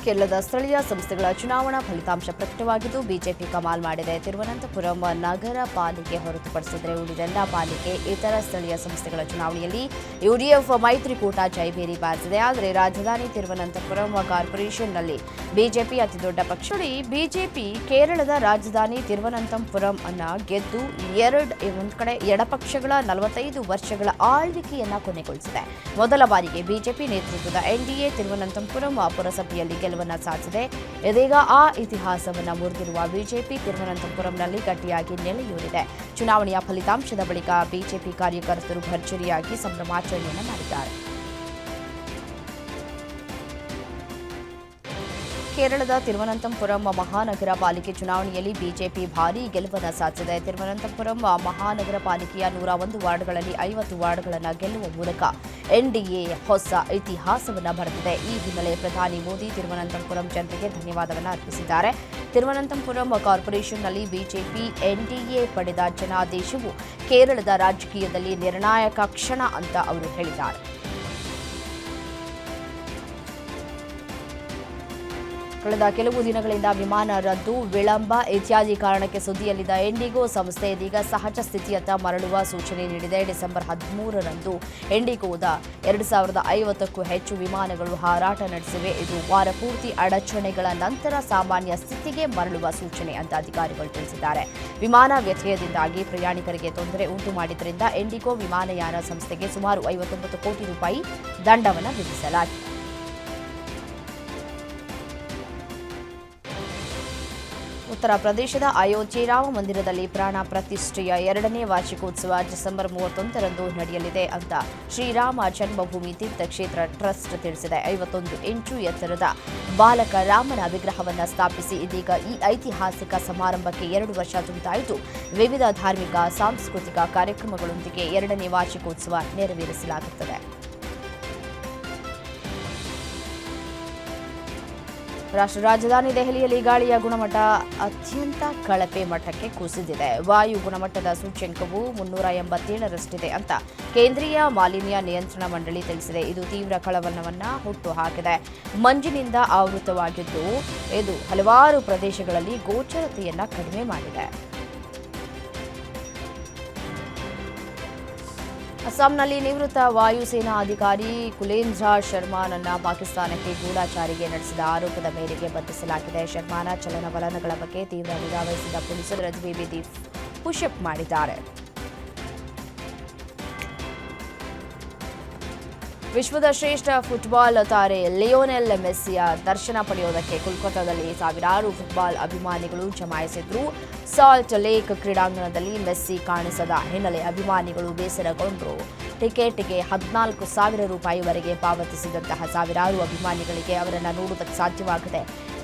ಕೇರಳದ ಸ್ಥಳೀಯ ಸಂಸ್ಥೆಗಳ ಚುನಾವಣಾ ಫಲಿತಾಂಶ ಪ್ರಕಟವಾಗಿದ್ದು ಬಿಜೆಪಿ ಕಮಾಲ್ ಮಾಡಿದೆ. ತಿರುವನಂತಪುರಂ ನಗರ ಪಾಲಿಕೆ ಹೊರತುಪಡಿಸಿದರೆ ಉಳಿದೆಲ್ಲ ಪಾಲಿಕೆ ಇತರ ಸ್ಥಳೀಯ ಸಂಸ್ಥೆಗಳ ಚುನಾವಣೆಯಲ್ಲಿ ಯುಡಿಎಫ್ ಮೈತ್ರಿಕೂಟ ಜೈಬೇರಿ ಬಾರಿಸಿದೆ. ಆದರೆ ರಾಜಧಾನಿ ತಿರುವನಂತಪುರಂ ಕಾರ್ಪೊರೇಷನ್ನಲ್ಲಿ ಬಿಜೆಪಿ ಅತಿದೊಡ್ಡ ಪಕ್ಷ. ಬಿಜೆಪಿ ಕೇರಳದ ರಾಜಧಾನಿ ತಿರುವನಂತಪುರಂ ಅನ್ನ ಗೆದ್ದು ಒಂದು ಕಡೆ ಎಡಪಕ್ಷಗಳ 45 ವರ್ಷಗಳ ಆಳ್ವಿಕೆಯನ್ನ ಕೊನೆಗೊಳಿಸಿದೆ. ಮೊದಲ ಬಾರಿಗೆ ಬಿಜೆಪಿ ನೇತೃತ್ವದ ಎನ್ಡಿಎ ತಿರುವನಂತಪುರಂ ಪುರಸಭೆಯಲ್ಲಿ ಗೆಲುವನ್ನು ಸಾಧಿಸಿದೆ. ಇದೀಗ ಆ ಇತಿಹಾಸವನ್ನು ಮುರಿದಿರುವ ಬಿಜೆಪಿ ತಿರುವನಂತಪುರಂನಲ್ಲಿ ಗಟ್ಟಿಯಾಗಿ ನೆಲೆಯೂರಿದೆ. ಚುನಾವಣೆಯ ಫಲಿತಾಂಶದ ಬಳಿಕ ಬಿಜೆಪಿ ಕಾರ್ಯಕರ್ತರು ಭರ್ಜರಿಯಾಗಿ ಸಂಭ್ರಮಾಚರಣೆಯನ್ನು ಮಾಡಿದ್ದಾರೆ. ಕೇರಳದ ತಿರುವನಂತಪುರಂ ಮಹಾನಗರ ಪಾಲಿಕೆ ಚುನಾವಣೆಯಲ್ಲಿ ಬಿಜೆಪಿ ಭಾರೀ ಗೆಲುವನ್ನು ಸಾಧಿಸಿದೆ. ತಿರುವನಂತಪುರಂ ಮಹಾನಗರ ಪಾಲಿಕೆಯ 101 ವಾರ್ಡ್ಗಳಲ್ಲಿ 50 ವಾರ್ಡ್ಗಳನ್ನು ಗೆಲ್ಲುವ ಮೂಲಕ ಎನ್ಡಿಎ ಹೊಸ ಇತಿಹಾಸವನ್ನು ಬರೆದಿದೆ. ಈ ಹಿನ್ನೆಲೆ ಪ್ರಧಾನಿ ಮೋದಿ ತಿರುವನಂತಪುರಂ ಜನತೆಗೆ ಧನ್ಯವಾದವನ್ನು ಅರ್ಪಿಸಿದ್ದಾರೆ. ತಿರುವನಂತಪುರಂ ಕಾರ್ಪೊರೇಷನ್ನಲ್ಲಿ ಬಿಜೆಪಿ ಎನ್ಡಿಎ ಪಡೆದ ಜನಾದೇಶವು ಕೇರಳದ ರಾಜಕೀಯದಲ್ಲಿ ನಿರ್ಣಾಯಕ ಕ್ಷಣ ಅಂತ ಅವರು ಹೇಳಿದ್ದಾರೆ. ಕಳೆದ ಕೆಲವು ದಿನಗಳಿಂದ ವಿಮಾನ ರದ್ದು, ವಿಳಂಬ ಇತ್ಯಾದಿ ಕಾರಣಕ್ಕೆ ಸುದ್ದಿಯಲ್ಲಿದ್ದ ಇಂಡಿಗೋ ಸಂಸ್ಥೆ ಇದೀಗ ಸಹಜ ಸ್ಥಿತಿಯತ್ತ ಮರಳುವ ಸೂಚನೆ ನೀಡಿದೆ. ಡಿಸೆಂಬರ್ 13ರಂದು ಇಂಡಿಗೋದ 2050ಕ್ಕೂ ಹೆಚ್ಚು ವಿಮಾನಗಳು ಹಾರಾಟ ನಡೆಸಿವೆ. ಇದು ವಾರ ಪೂರ್ತಿ ಅಡಚಣೆಗಳ ನಂತರ ಸಾಮಾನ್ಯ ಸ್ಥಿತಿಗೆ ಮರಳುವ ಸೂಚನೆ ಅಂತ ಅಧಿಕಾರಿಗಳು ತಿಳಿಸಿದ್ದಾರೆ. ವಿಮಾನ ವ್ಯತ್ಯಯದಿಂದಾಗಿ ಪ್ರಯಾಣಿಕರಿಗೆ ತೊಂದರೆ ಉಂಟು ಮಾಡಿದ್ದರಿಂದ ಇಂಡಿಗೋ ವಿಮಾನಯಾನ ಸಂಸ್ಥೆಗೆ ಸುಮಾರು 59 ಕೋಟಿ ರೂಪಾಯಿ ದಂಡವನ್ನು ವಿಧಿಸಲಾಗಿದೆ. ಉತ್ತರ ಪ್ರದೇಶದ ಅಯೋಧ್ಯೆ ರಾಮ ಮಂದಿರದಲ್ಲಿ ಪ್ರಾಣ ಪ್ರತಿಷ್ಠೆಯ 2ನೇ ವಾರ್ಷಿಕೋತ್ಸವ ಡಿಸೆಂಬರ್ 31ರಂದು ನಡೆಯಲಿದೆ ಅಂತ ಶ್ರೀರಾಮ ಜನ್ಮಭೂಮಿ ತೀರ್ಥಕ್ಷೇತ್ರ ಟ್ರಸ್ಟ್ ತಿಳಿಸಿದೆ. 51 ಇಂಚು ಎತ್ತರದ ಬಾಲಕ ರಾಮನ ವಿಗ್ರಹವನ್ನು ಸ್ಥಾಪಿಸಿ ಇದೀಗ ಈ ಐತಿಹಾಸಿಕ ಸಮಾರಂಭಕ್ಕೆ 2 ವರ್ಷ ತುಂಬುತ್ತಾಯಿತು. ವಿವಿಧ ಧಾರ್ಮಿಕ ಸಾಂಸ್ಕೃತಿಕ ಕಾರ್ಯಕ್ರಮಗಳೊಂದಿಗೆ 2ನೇ ವಾರ್ಷಿಕೋತ್ಸವ ನೆರವೇರಿಸಲಾಗುತ್ತದೆ. ರಾಷ್ಟ್ರ ರಾಜಧಾನಿ ದೆಹಲಿಯಲ್ಲಿ ಗಾಳಿಯ ಗುಣಮಟ್ಟ ಅತ್ಯಂತ ಕಳಪೆ ಮಟ್ಟಕ್ಕೆ ಕುಸಿದಿದೆ. ವಾಯು ಗುಣಮಟ್ಟದ ಸೂಚ್ಯಂಕವು 387ರಷ್ಟಿದೆ ಅಂತ ಕೇಂದ್ರೀಯ ಮಾಲಿನ್ಯ ನಿಯಂತ್ರಣ ಮಂಡಳಿ ತಿಳಿಸಿದೆ. ಇದು ತೀವ್ರ ಕಳವಳವನ್ನು ಹುಟ್ಟುಹಾಕಿದೆ. ಮಂಜಿನಿಂದ ಆವೃತವಾಗಿದ್ದು ಇದು ಹಲವಾರು ಪ್ರದೇಶಗಳಲ್ಲಿ ಗೋಚರತೆಯನ್ನು ಕಡಿಮೆ ಮಾಡಿದೆ. ಅಸ್ಸಾಂನಲ್ಲಿ ನಿವೃತ್ತ ವಾಯುಸೇನಾ ಅಧಿಕಾರಿ ಕುಲೇಂದ್ರ ಶರ್ಮಾನನ್ನ ಪಾಕಿಸ್ತಾನಕ್ಕೆ ಗೂಢಚಾರಿಗೆ ನಡೆಸಿದ ಆರೋಪದ ಮೇರೆಗೆ ಬಂಧಿಸಲಾಗಿದೆ. ಶರ್ಮಾನ ಚಲನವಲನಗಳ ಬಗ್ಗೆ ತೀವ್ರ ನಿಗಾ ವಹಿಸಿದ ಪೊಲೀಸರು ರಜೆ ಪುಷಪ್ ಮಾಡಿದ್ದಾರೆ. ವಿಶ್ವದ ಶ್ರೇಷ್ಠ ಫುಟ್ಬಾಲ್ ತಾರೆ ಲಿಯೋನೆಲ್ ಮೆಸ್ಸಿಯ ದರ್ಶನ ಪಡೆಯುವುದಕ್ಕೆ ಕೋಲ್ಕತ್ತಾದಲ್ಲಿ ಸಾವಿರಾರು ಫುಟ್ಬಾಲ್ ಅಭಿಮಾನಿಗಳು ಜಮಾಯಿಸಿದ್ರು. ಸಾಲ್ಟ್ ಲೇಕ್ ಕ್ರೀಡಾಂಗಣದಲ್ಲಿ ಮೆಸ್ಸಿ ಕಾಣಿಸದ ಹಿನ್ನೆಲೆ ಅಭಿಮಾನಿಗಳು ಬೇಸರಗೊಂಡರು. ಟಿಕೆಟ್ಗೆ 14,000 ರೂಪಾಯಿವರೆಗೆ ಪಾವತಿಸಿದಂತಹ ಸಾವಿರಾರು ಅಭಿಮಾನಿಗಳಿಗೆ ಅವರನ್ನು ನೋಡುವುದಕ್ಕೆ ಸಾಧ್ಯವಾಗದೆ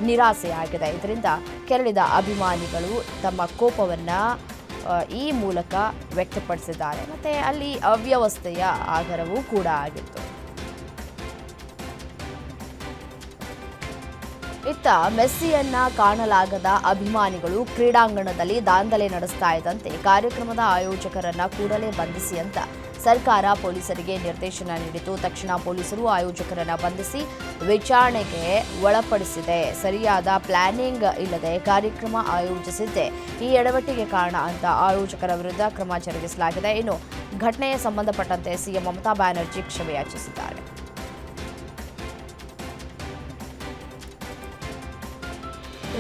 ನಿರಾಸೆಯಾಗಿದೆ. ಇದರಿಂದ ಕೆರಳಿದ ಅಭಿಮಾನಿಗಳು ತಮ್ಮ ಕೋಪವನ್ನು ಈ ಮೂಲಕ ವ್ಯಕ್ತಪಡಿಸಿದ್ದಾರೆ. ಮತ್ತೆ ಅಲ್ಲಿ ಅವ್ಯವಸ್ಥೆಯ ಆಗರವೂ ಕೂಡ ಆಗಿತ್ತು. ಇತ್ತ ಮೆಸ್ಸಿಯನ್ನ ಕಾಣಲಾಗದ ಅಭಿಮಾನಿಗಳು ಕ್ರೀಡಾಂಗಣದಲ್ಲಿ ದಾಂಧಲೆ ನಡೆಸ್ತಾ ಇದ್ದಂತೆ ಕಾರ್ಯಕ್ರಮದ ಆಯೋಜಕರನ್ನ ಕೂಡಲೇ ಬಂಧಿಸಿ ಅಂತ ಸರ್ಕಾರ ಪೊಲೀಸರಿಗೆ ನಿರ್ದೇಶನ ನೀಡಿತು. ತಕ್ಷಣ ಪೊಲೀಸರು ಆಯೋಜಕರನ್ನ ಬಂಧಿಸಿ ವಿಚಾರಣೆಗೆ ಒಳಪಡಿಸಿದೆ. ಸರಿಯಾದ ಪ್ಲಾನಿಂಗ್ ಇಲ್ಲದೆ ಕಾರ್ಯಕ್ರಮ ಆಯೋಜಿಸಿದ್ದೆ ಈ ಎಡವಟ್ಟಿಗೆ ಕಾರಣ ಅಂತ ಆಯೋಜಕರ ವಿರುದ್ಧ ಕ್ರಮ ಜರುಗಿಸಲಾಗಿದೆ. ಇನ್ನು ಘಟನೆಗೆ ಸಂಬಂಧಪಟ್ಟಂತೆ ಸಿಎಂ ಮಮತಾ ಬ್ಯಾನರ್ಜಿ ಕ್ಷಮೆಯಾಚಿಸಿದ್ದಾರೆ.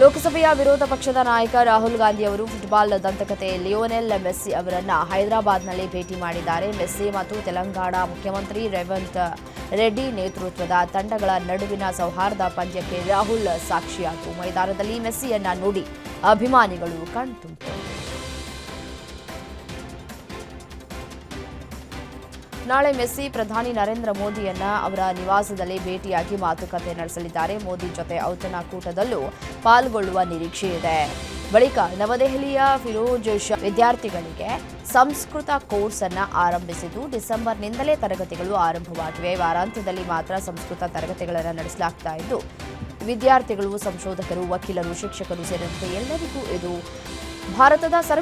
ಲೋಕಸಭೆಯ ವಿರೋಧ ಪಕ್ಷದ ನಾಯಕ ರಾಹುಲ್ ಗಾಂಧಿ ಅವರು ಫುಟ್ಬಾಲ್ ದಂತಕತೆ ಲಿಯೋನೆಲ್ ಮೆಸ್ಸಿ ಅವರನ್ನ ಹೈದರಾಬಾದ್ನಲ್ಲಿ ಭೇಟಿ ಮಾಡಿದ್ದಾರೆ. ಮೆಸ್ಸಿ ಮತ್ತು ತೆಲಂಗಾಣ ಮುಖ್ಯಮಂತ್ರಿ ರೇವಂತ್ ರೆಡ್ಡಿ ನೇತೃತ್ವದ ತಂಡಗಳ ನಡುವಿನ ಸೌಹಾರ್ದ ಪಂದ್ಯಕ್ಕೆ ರಾಹುಲ್ ಸಾಕ್ಷಿಯಾದರು. ಮೈದಾನದಲ್ಲಿ ಮೆಸ್ಸಿಯನ್ನ ನೋಡಿ ಅಭಿಮಾನಿಗಳು ಕಣ್ತುಂಬಿದರು. ನಾಳೆ ಮೆಸ್ಸಿ ಪ್ರಧಾನಿ ನರೇಂದ್ರ ಮೋದಿಯನ್ನ ಅವರ ನಿವಾಸದಲ್ಲಿ ಭೇಟಿಯಾಗಿ ಮಾತುಕತೆ ನಡೆಸಲಿದ್ದಾರೆ. ಮೋದಿ ಜೊತೆ ಔತಣಕೂಟದಲ್ಲೂ ಪಾಲ್ಗೊಳ್ಳುವ ನಿರೀಕ್ಷೆ ಇದೆ. ಬಳಿಕ ನವದೆಹಲಿಯ ಫಿರೋಜ್ ಶಾ ವಿದ್ಯಾರ್ಥಿಗಳಿಗೆ ಸಂಸ್ಕೃತ ಕೋರ್ಸ್ ಅನ್ನು ಆರಂಭಿಸಿದ್ದು ಡಿಸೆಂಬರ್ನಿಂದಲೇ ತರಗತಿಗಳು ಆರಂಭವಾಗಿವೆ. ವಾರಾಂತ್ಯದಲ್ಲಿ ಮಾತ್ರ ಸಂಸ್ಕೃತ ತರಗತಿಗಳನ್ನು ನಡೆಸಲಾಗ್ತಾ ಇದ್ದು ವಿದ್ಯಾರ್ಥಿಗಳು, ಸಂಶೋಧಕರು, ವಕೀಲರು, ಶಿಕ್ಷಕರು ಸೇರಿದಂತೆ ಎಲ್ಲರಿಗೂ ಇದು ಭಾರತದ